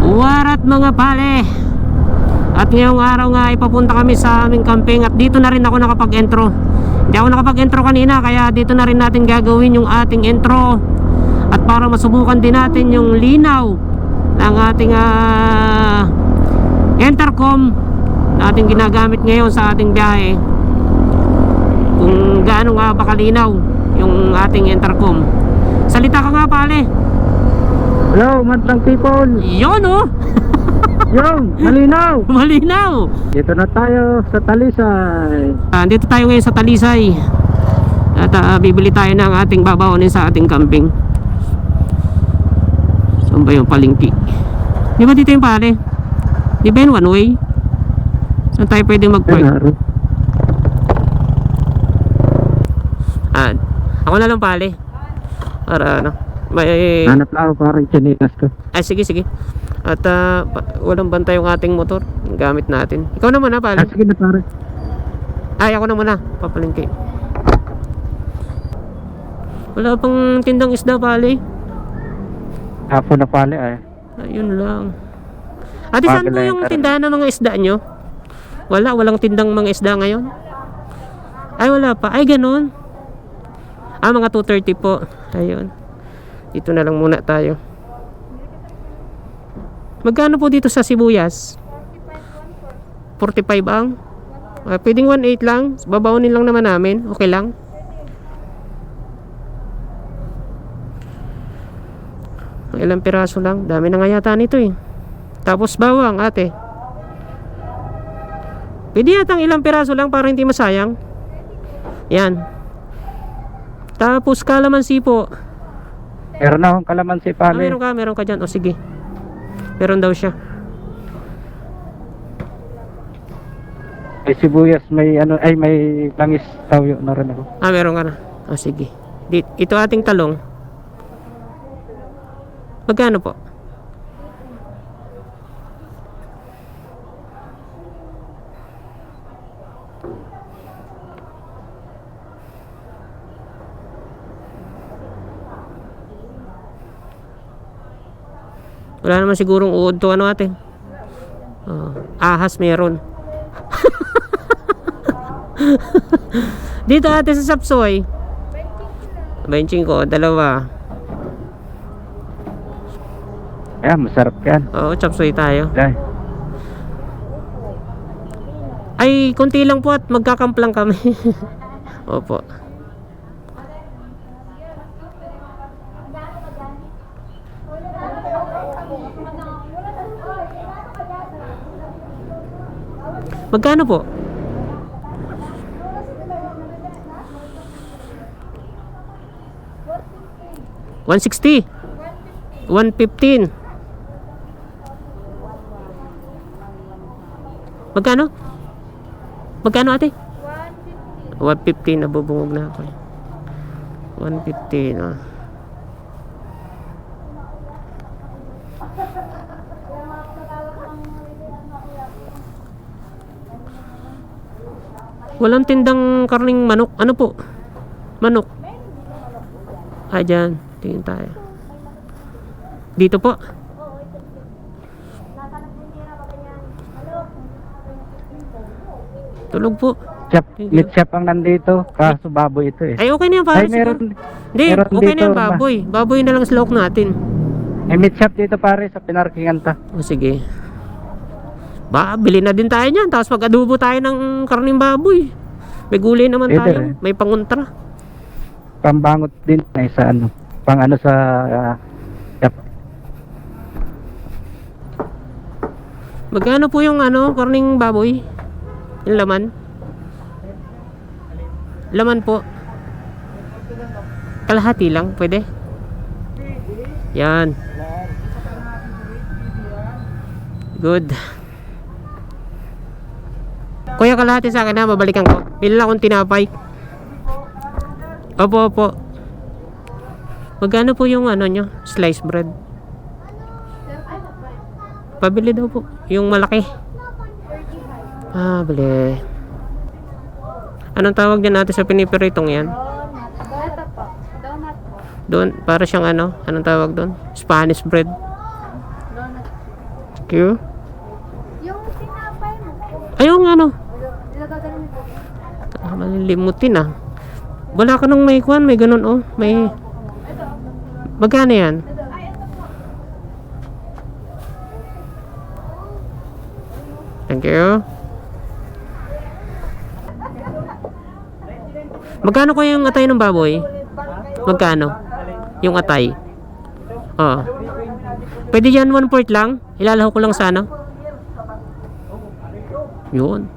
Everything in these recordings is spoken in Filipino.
Warat mga pale. At ngayong araw nga ipapunta kami sa aming camping. At dito na rin ako nakapag-intro. Hindi ako nakapag-intro kanina, kaya dito na rin natin gagawin yung ating intro. At para masubukan din natin yung linaw ng ating intercom na ating ginagamit ngayon sa ating biyahe, kung gaano nga ba kalinaw yung ating intercom. Salita ka nga pale. Hello, Mantang people! Yun oh! Yung, malinaw! Malinaw! Dito na tayo sa Talisay. Dito tayo ngayon sa Talisay. At bibili tayo ng ating babaonin sa ating camping. Saan ba yung palengke? Di ba dito yung pare? Di ba yung one way? Saan tayo pwede mag-park? Ako na lang pare. Para ano, may... Hanap lang ako parang chinitas ko. Ay sige sige. At walang bantay yung ating motor. Gamit natin. Ikaw na muna pare. Sige na pare. Ay ako na muna. Papalengke. Wala pang tindang isda pare. Apo na pale ay. Ayun lang. Ate, saan po yung tindahan ng mga isda nyo? Walang tindang mga isda ngayon? Ay, wala pa. Ay, ganun. Mga 2:30 po. Ayun. Dito na lang muna tayo. Magkano po dito sa sibuyas? 45 ang? Pwedeng 1.8 lang. Babaunin lang naman namin. Okay lang. Ilang piraso lang. Dami na nga yata nito eh. Tapos bawang ate. Pwede yatang ilang piraso lang para hindi masayang. Yan. Tapos kalamansi po. Meron na akong kalamansi pale. Meron ka dyan. O sige. Meron daw siya. May sibuyas, may ano, ay may langis tawyo na rin ako. Meron ka na. O sige. Ito ating talong. Magkano po? Wala naman sigurong uod to ano ate. Ahas meron. Dito ate sa Sapsoy 25, dalawa. Ayan, masarap yan. Oo, chapsoy tayo. Ay. Ay, konti lang po at magkakamp lang kami. Opo. Magkano po? $160. $115. Magkano? Magkano ate? $150. Nabubungog na ako. $115. Walang tindang karning manok. Ano po? Manok. Dyan. Tingin tayo. Dito po. Tulog po. Meat shop ang nandito. Kaso baboy ito eh. Ay, okay na yan pare. Ay, meron. Hindi, meron okay na dito, yan baboy. Baboy na lang slok natin. May meat shop dito pare sa pinarkingan ta. O sige. Bili na din tayo niyan. Tapos mag-adobo tayo ng karning baboy. May gulay naman Pwede tayo. eh. May pangontra. Pambangot din ay sa ano. Pang ano sa shop. Magkano po yung karning baboy? Yung laman? Laman po. Kalahati lang, pwede? Yan. Good. Kuya, kalahati sa akin ha, babalikan ko. Pila akong tinapay. Opo, opo. Magkano po yung nyo? Slice bread. Pabili daw po. Yung malaki. Bili. Anong tawag dyan natin sa pinipiritong yan? Donut po. Doon, para siyang anong tawag doon? Spanish bread. Thank you. Yung tinapay mo. Ayun ano. Nilagagaling mo. Malilimutin ah. Wala ka nung may kwan, may ganun oh. May... Magkano yan? Thank you. Magkano ko yung atay ng baboy? Magkano? Yung atay. Oo. Pwede yan 1/4 lang? Ilalaho ko lang sana. Yun.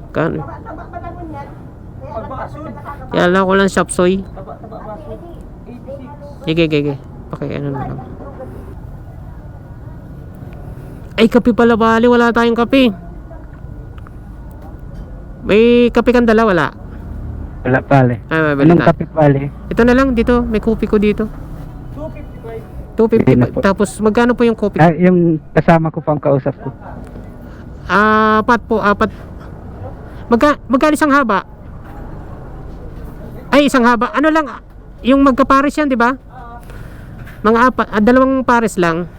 Kano? Ilalaho ko lang shopsoy. Sige. Okay, ano na lang. Ay, kape pala bali. Wala tayong kape. May kape kang dala? Wala. Wala pale. Ay, mabili Anong tayo. kape pale? Ito na lang dito. May kopi ko dito. 255. 255. Tapos magkano po yung kopi? Ah, yung kasama ko pang kausap ko. Apat po. Magkano isang haba? Ay, isang haba. Ano lang, yung magkapares yan, di ba? Mga apat, dalawang pares lang.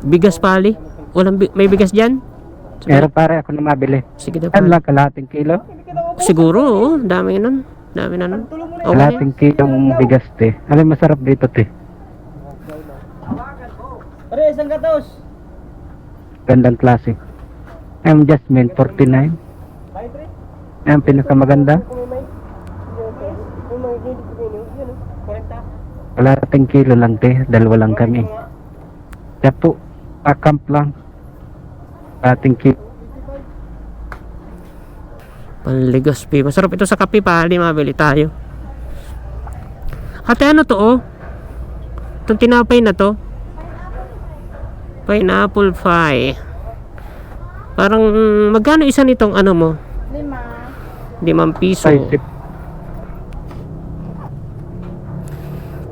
Bigas pali. May bigas dyan? Meron pare ako na mabili. Sige na Ano pali. lang, kalahating kilo? Siguro, oo. Dami nun. Dami na nun. Okay. Kalahating kilong bigas te. Alam masarap dito te. Pare, isang gatos. Gandang klase. I'm Jasmine 49. Ang pinakamaganda. Kalahating kilo lang te. Dalawa lang kami. Kaya po, pakamp lang. Kalahating kilo. Panligaspi. Masarap ito sa kape pali. Mabili tayo. Ate, ano to oh? Itong tinapay na to. Pineapple pie. Parang magkano isa nitong ano mo? 5 piso. Ay, sip.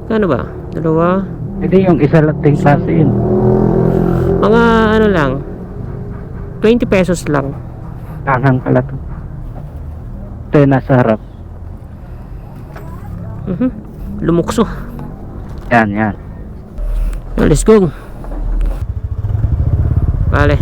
Kano ba? Dalawa? Hindi yung isa lang ting klase yun. Mga ano lang. 20 pesos lang. Tanghang pala to. Ito yung nasa harap. Lumukso. Yan. Let's go. Vale.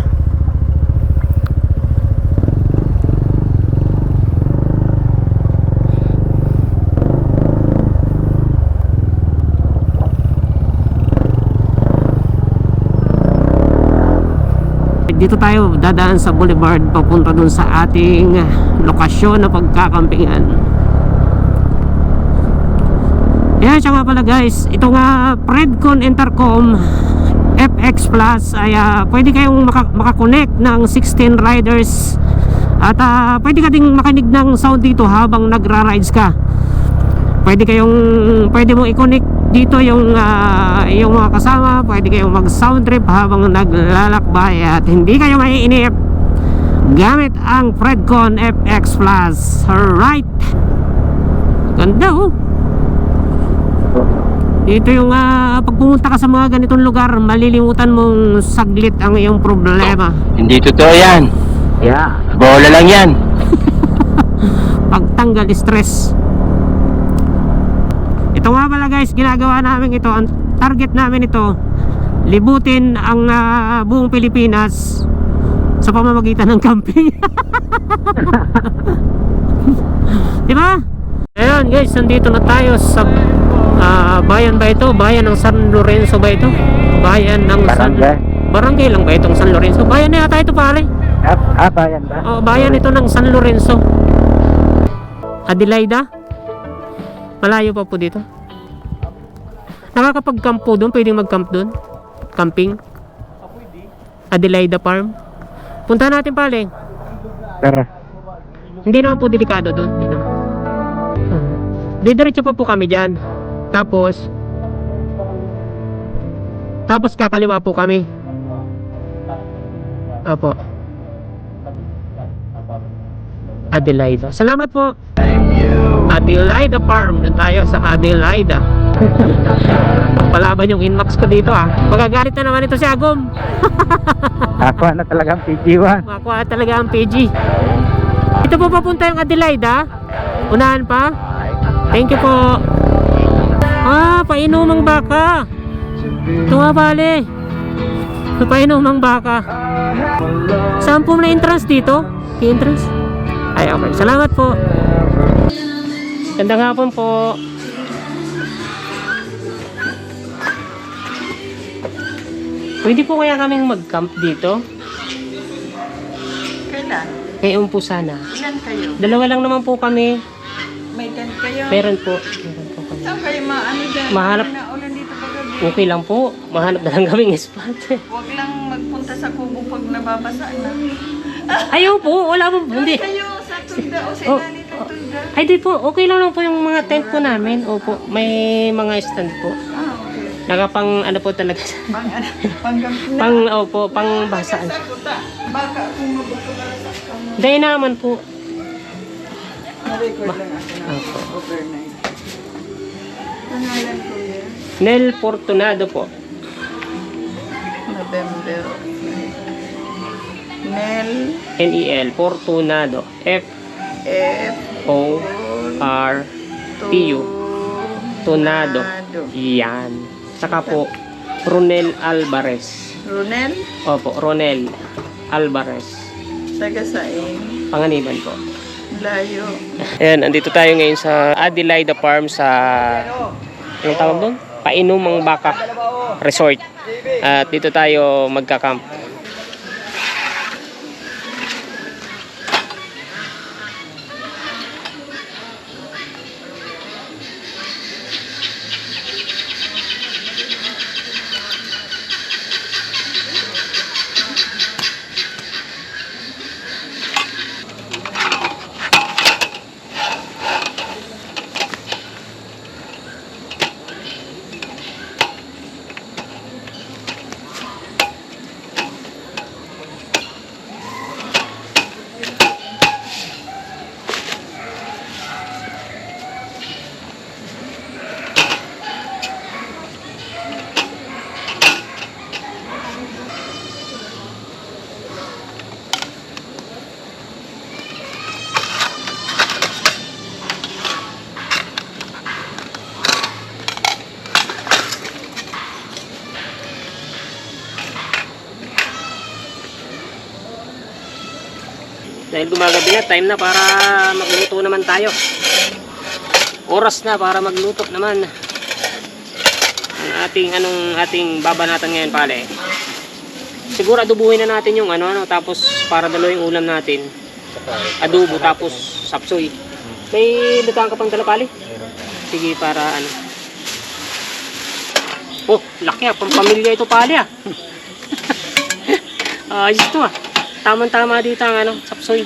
Dito tayo dadaan sa boulevard papunta dun sa ating lokasyon na pagkakampingan. Yan siya nga pala guys. Ito nga Predcon Intercom FX Plus ay pwede kayong makakonect ng 16 riders at pwede ka ding makinig ng sound dito habang nagra-rides ka. Pwede mong i-connect dito yung mga kasama. Pwede kayong mag sound trip habang naglalakbay at hindi kayo maiinip gamit ang Predcon FX Plus. Alright, ganda oh. Ito yung pag pumunta ka sa mga ganitong lugar, malilimutan mong saglit ang iyong problema. Hindi totoo yan. Yeah. Bola lang yan. Pagtanggal stress. Ito nga pala guys, ginagawa namin ito. Ang target namin ito, libutin ang buong Pilipinas sa pamamagitan ng camping. Diba? Ayun guys, nandito na tayo sa bayan ba ito? Bayan ng San Lorenzo ba ito? Bayan ng Barangay. Barangay lang ba itong San Lorenzo? Bayan na yata ito pare. Bayan ba? Oh, bayan ito ng San Lorenzo. Adelaida? Malayo pa po dito. Nakakapag-camp po doon? Pwedeng mag-camp doon? Camping? Adelaida Farm? Punta natin pare. Tara. Hindi naman po delikado doon. Didiretso pa po kami dyan. Tapos kakaliwa po kami. Opo. Adelaida. Salamat po. Adelaida Farm. Doon tayo sa Adelaida. Palaban yung inmax ko dito Magagalit na naman ito si Agom. Ako na talagang PG1. Makuha talaga ang PG. Ito po papunta yung Adelaida. Unahan pa. Thank you po. Painumang baka. Ito nga pala eh. Painumang baka. Saan po na entrance dito? Entrance? Ay, okay. Salamat po. Gandang hapon po. Pwede po kaya kaming mag-camp dito? Kailan? Kay Umpo sana. Ilan kayo? Dalawa lang naman po kami. May tent kayo? Meron po. Meron po kami. Saan kayo maano dyan? Mahanap- Na ulan dito paggabi. Okay lang po. Mahanap na lang kaming spot. Huwag lang magpunta sa kubo pag nababasa na. Ayaw po. Wala po. Hindi. Kayo sa tunda o sa Oh. ilalim ng tunda. Ay, di po. Okay lang po yung mga tent po namin. Opo. May mga stand po. Ah, okay. Nakapang ano po talaga. Pang ano? Panggamit na. Opo. Pang basaan. Sa kuta. Baka kung mabutulan sa kamo. Dahil naman po. Na-record lang ako na Opo. overnight. Pangalan ko yan. Nel Fortunado po. November. Nel N-E-L. Fortunado. F F-O-R-T-U. Tunado. Yan. Saka po, Ronel Alvarez. Ronel Opo, Ronel Alvarez. Tagasaing. Panganiban po. Layo. Ayan, andito tayo ngayon sa Adelaida Farm sa... Anong tawag doon? Painumang Baka Resort. At dito tayo magka-camp. Dahil gumagabi na, time na para magluto naman tayo. Oras na para magluto naman. Ang ating babanatan ngayon pala eh. Siguro adubuhin na natin yung tapos para dalo yung ulam natin. Adobo tapos sapsoy. May lutuan ka pang dala pali? Sige para Oh, laki pang pamilya ito pali ah. Ayos to ah. Tama-tama dito ang sapsoy.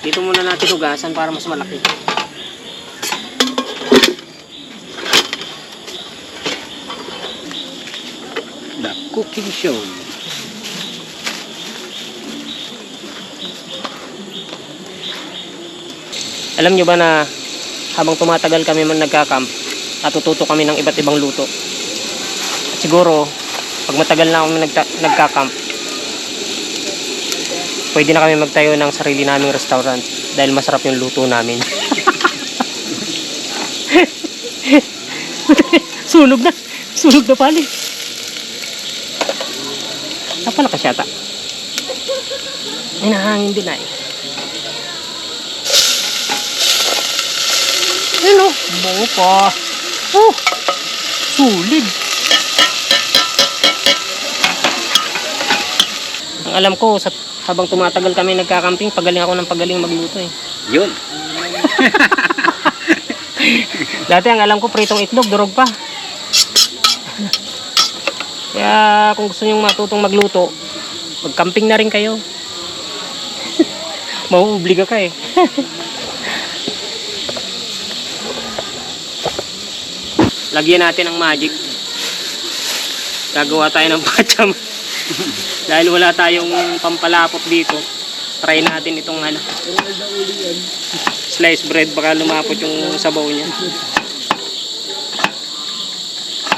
Dito muna natin hugasan para mas malaki. The cooking show. Alam nyo ba na habang tumatagal kami man nagka-camp, natututo kami ng iba't ibang luto. At siguro, pag matagal na kami nagka-camp, pwede na kami magtayo ng sarili naming restaurant dahil masarap yung luto namin. Sunog na pali. Napalakas yata. Ay, nahangin din ay. Ano? Bango pa. Oh! Sulig. Ang alam ko, habang tumatagal kami nagkakamping, pagaling ako ng pagaling magluto eh. Yun. Dati ang alam ko, pritong itlog, durog pa. Kaya kung gusto nyong matutong magluto, magcamping na rin kayo. Mauobliga ka eh. Lagyan natin ang magic. Gagawa tayo ng pacham. Dahil wala tayong pampalapot dito, try natin itong slice bread, baka lumapot yung sabaw niya.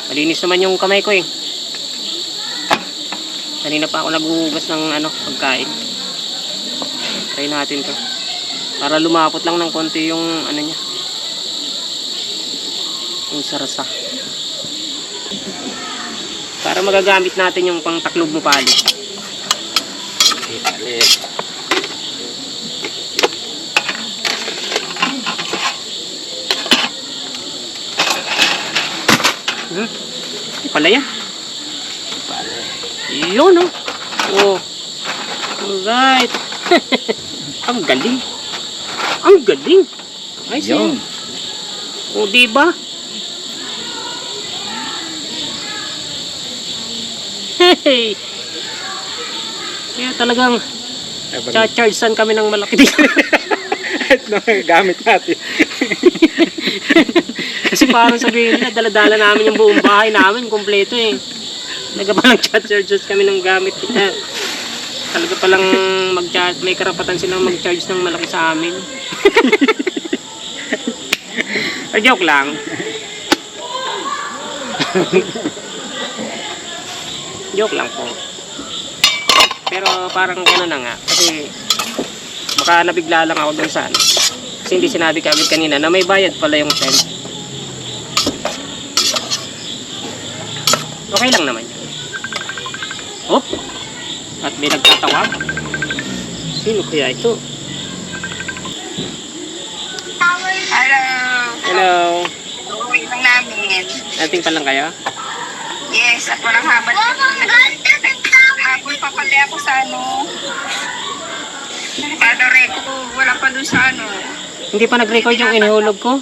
Malinis naman yung kamay ko eh. Kanina pa ako naghuhugas ng pagkain. Try natin to. Para lumapot lang ng konti yung niya. Yung sarasa. Para magagamit natin yung pang taklob mo pali. Pala yan. Yun, oh. Oh. Alright. Ang galing. Ang galing. Ay, Yun. O, diba? Hey! Kaya talagang cha-chargesan kami ng malaki dito. Ito na gamit natin. Kasi parang sabihin nila, dala-dala namin yung buong bahay namin, kompleto eh. Nagapalang charges kami ng gamit. Talaga palang mag-charge, may karapatan silang mag-charge ng malaki sa amin. Joke lang. Joke lang po. Pero parang gano'n na nga. Kasi baka nabigla lang ako dun sa ano. Kasi hindi sinabi kagad kanina na may bayad pala yung tent. Okay lang naman yun. Hop! At may nagtatawag. Sino kaya ito? Hello. Hello! Uwi lang namin. Dating pa lang kayo? Yes, ako lang habol. Habol pa pala ako sa ano. Ano reco, wala pa dun sa ano. Hindi pa nag-record yung inihulog ko?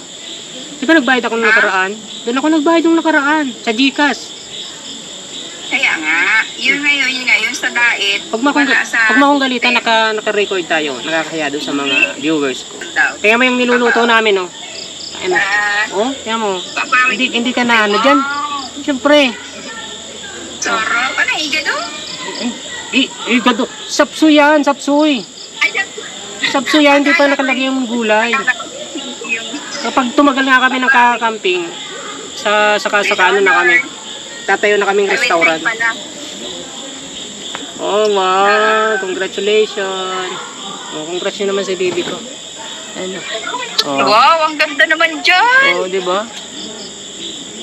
Di ba nagbayad ako nung nakaraan? Doon ako nagbayad nung nakaraan. Sa Gcash. Kaya nga, yun ngayon sa diet. Pag mo akong galitan, naka-record tayo. Nakakaya doon sa mga viewers ko. Kaya mo yung niluluto namin, oh. Ano? Oh, kaya mo. Hindi ka na ano dyan. Siyempre. Soro, paano higa doon? Gado. Sapsoy yan, sapsoy. Sapsoy yan, hindi pa nakalagay yung gulay. Kapag tumagal na kami ng kakamping, sa ano na kami, tatayo na kaming restaurant. Oh, wow. Congratulations. Oh, congrats nyo naman sa baby ko. Ano? Oh. Wow, ang ganda naman dyan. Oh, di ba?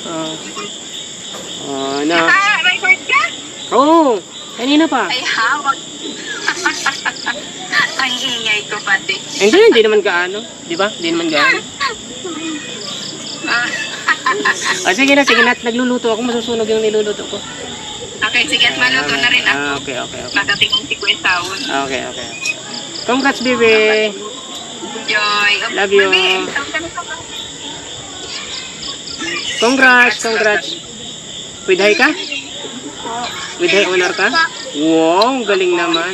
Oh. Oh, na. Record ka? Oh, kanina pa. Ay, hawak. Ang ingay ko pati. Hindi naman gaano. Di ba? Hindi naman gaano. Oh, sige na. Nagluluto ako. Masusunog yung niluluto ko. Okay, sige at maluto na rin ako. Okay. Makatingin si Kuya Taon. Okay. Congrats, baby. Joy. Love you. Congrats. With hi ka? With hi honor ka? Wow, galing naman.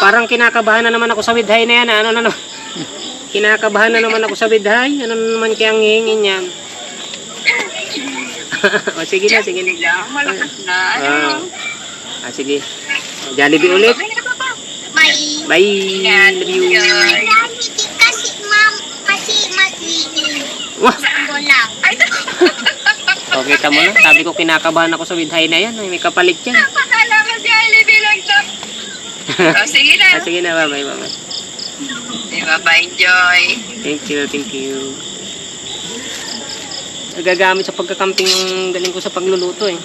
Parang kinakabahan na naman ako sa with hi na yan. Ano na no? Kinakabahan na naman ako sa with hi. Ano na naman kayang hihingin yan? O, sige na. Malakas na. Sige. Jollibee ulit. Bye. Bye. Love you. Kasi mag-iing. Wah. Saan lang? Ay, Okay, tamo na. Sabi ko kinakabahan ako sa with hi na yan. May kapalit yan. napakala mo Jollibee lang to. Sige na. Sige na. Bye. Bye, Joy. Thank you. Nagagamit sa pagkakamping yung galing ko sa pagluluto eh.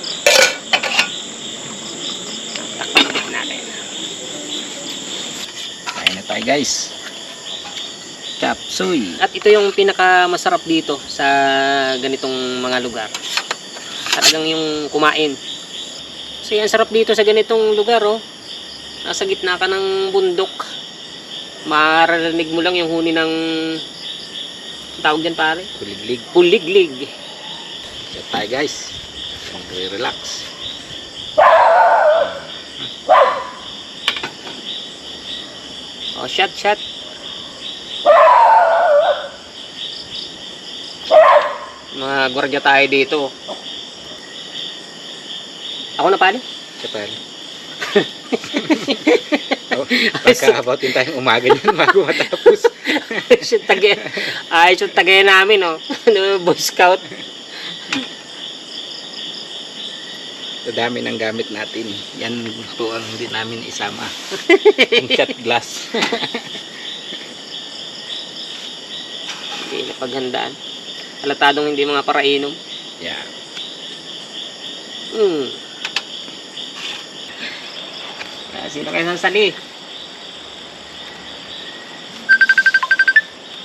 Takpan natin. Kain na tayo guys. Chop suey. At ito yung pinakamasarap dito sa ganitong mga lugar. Talagang yung kumain. Kasi ang sarap dito sa ganitong lugar oh. Nasa gitna ka ng bundok. Maririnig mo lang yung huni ng tawag dyan pare? Puliglig. Chop tayo guys. Relax. Oh, shot. Mga gwardiya tayo dito. Ako na pali? Chapal. Pagka-aboutin tayong umaga niyan bago matapos. Ayos yung tagay namin, oh. Boy Scout. Sa dami ng gamit natin. Yan po ang hindi namin isama. Yung shot glass. Hindi na paghandaan. Halatadong hindi mga parainom. Yeah. Sino kayo sasali?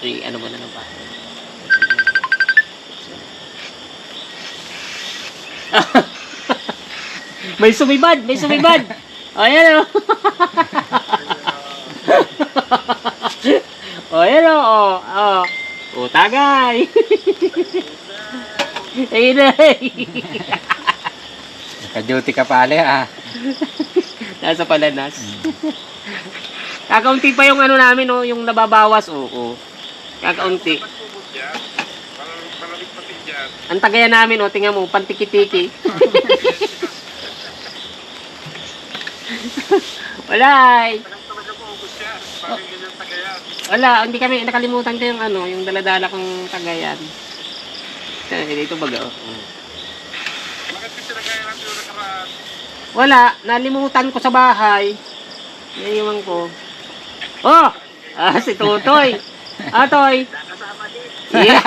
Ay, ano ba na ba? May sumibad! May sumibad! O, yan o. O, yan o. O, tagay. Ayun na. Naka-duty ka pala ah. Nasa palanas. Kakaunti pa yung ano namin, oh, yung nababawas. Oo. Kakaunti. Ang tagayan namin, oh, tingnan mo, pantiki-tiki. Wala. Wala, hindi kami nakalimutan ko yung ano, yung daladala kong tagayan. Dito baga, oh. Wala, nalimutan ko sa bahay. Naiiwan ko. Oh! Si Tutoy. Toy. Yeah.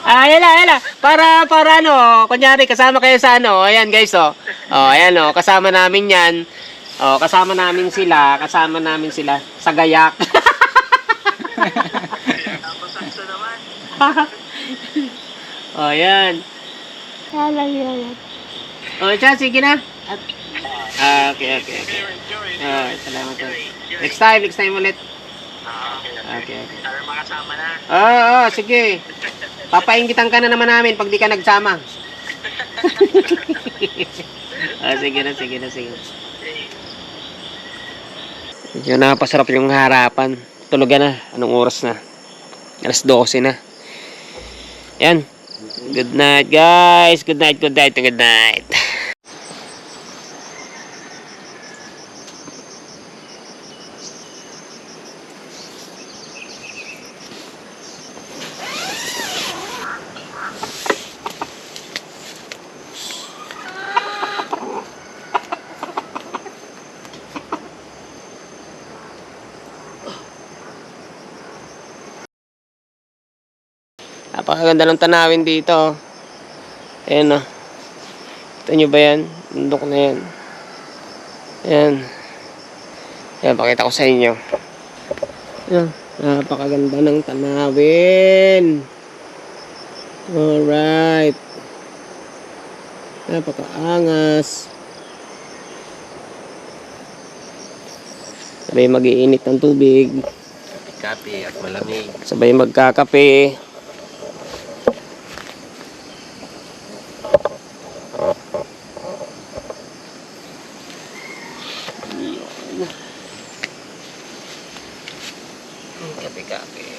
Ayan na. Para ano, kunyari kasama kayo sa ano. Ayan guys, oh. Oh, ayan oh, kasama namin 'yan. Oh, kasama namin sila sa gayak. Oh, ayan. Oh, siya, sige na. Okay. Salamat. Next time ulit. Okay. Oo, sige. Papainggitan ka na naman namin pag di ka nagsama. Sige na. Medyo napasarap yung harapan. Tulugan na. Anong oras na? 12:00 na. Yan. Good night, guys. Good night. Napakaganda ng tanawin dito. Ayan o. Ito nyo ba yan? Bundok na yan. Ayan, pakita ko sa inyo. Ayan. Napakaganda ng tanawin. Alright. Napakaangas. Sabay mag-iinit ng tubig. Kape at malamig. Sabay magkakape. Kape.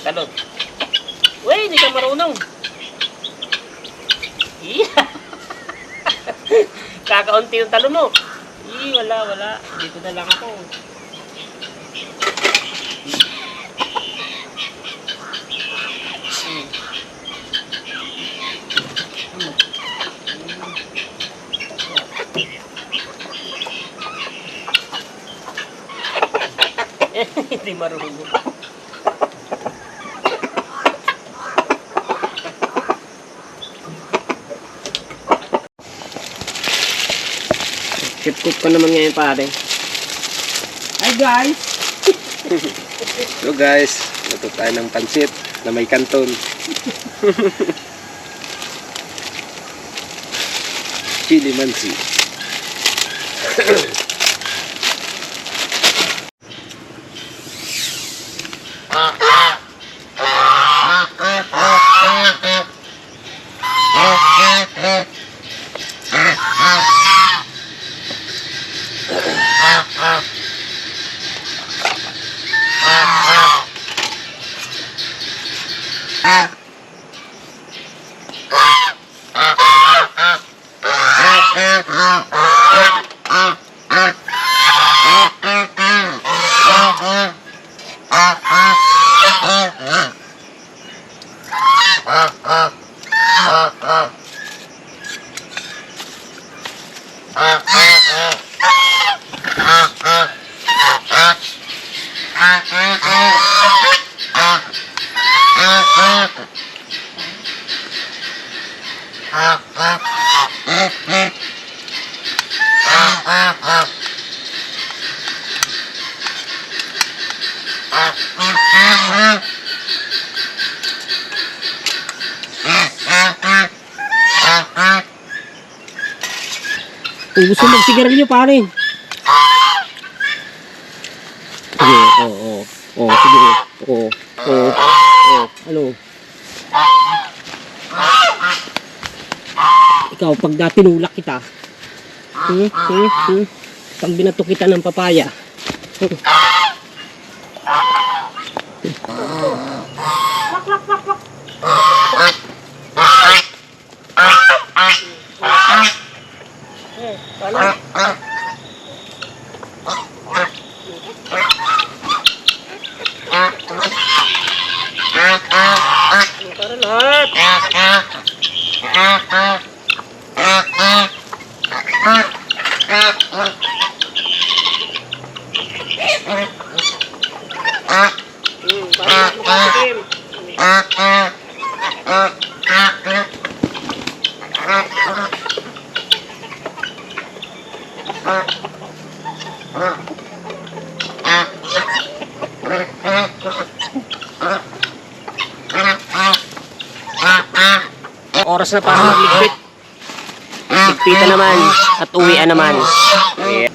Talon. Uy, hindi ka marunong. Kakaunti yung talon mo. Wala. Dito na lang ako. Hindi marunong. Chip cook pa naman ngayon pare. Hi guys! So guys, luto tayo ng pansit na may kanton. Chili mansi. Kung gusto magsigarilyo pare. Sige, oo. Sige. Oo. Ano? Ikaw, pag tinulak kita, pag binato kita ng papaya, oras na para magligpit. Ligpitan naman at uwian naman. Yeah.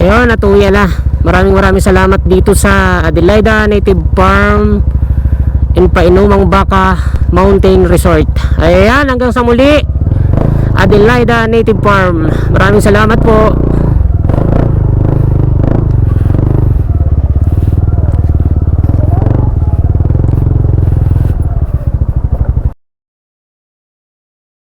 Ayun, natuya na. Maraming salamat dito sa Adelaida Native Farm in Painumang Baka Mountain Resort. Ayan, hanggang sa muli, Adelaida Native Farm. Maraming salamat po.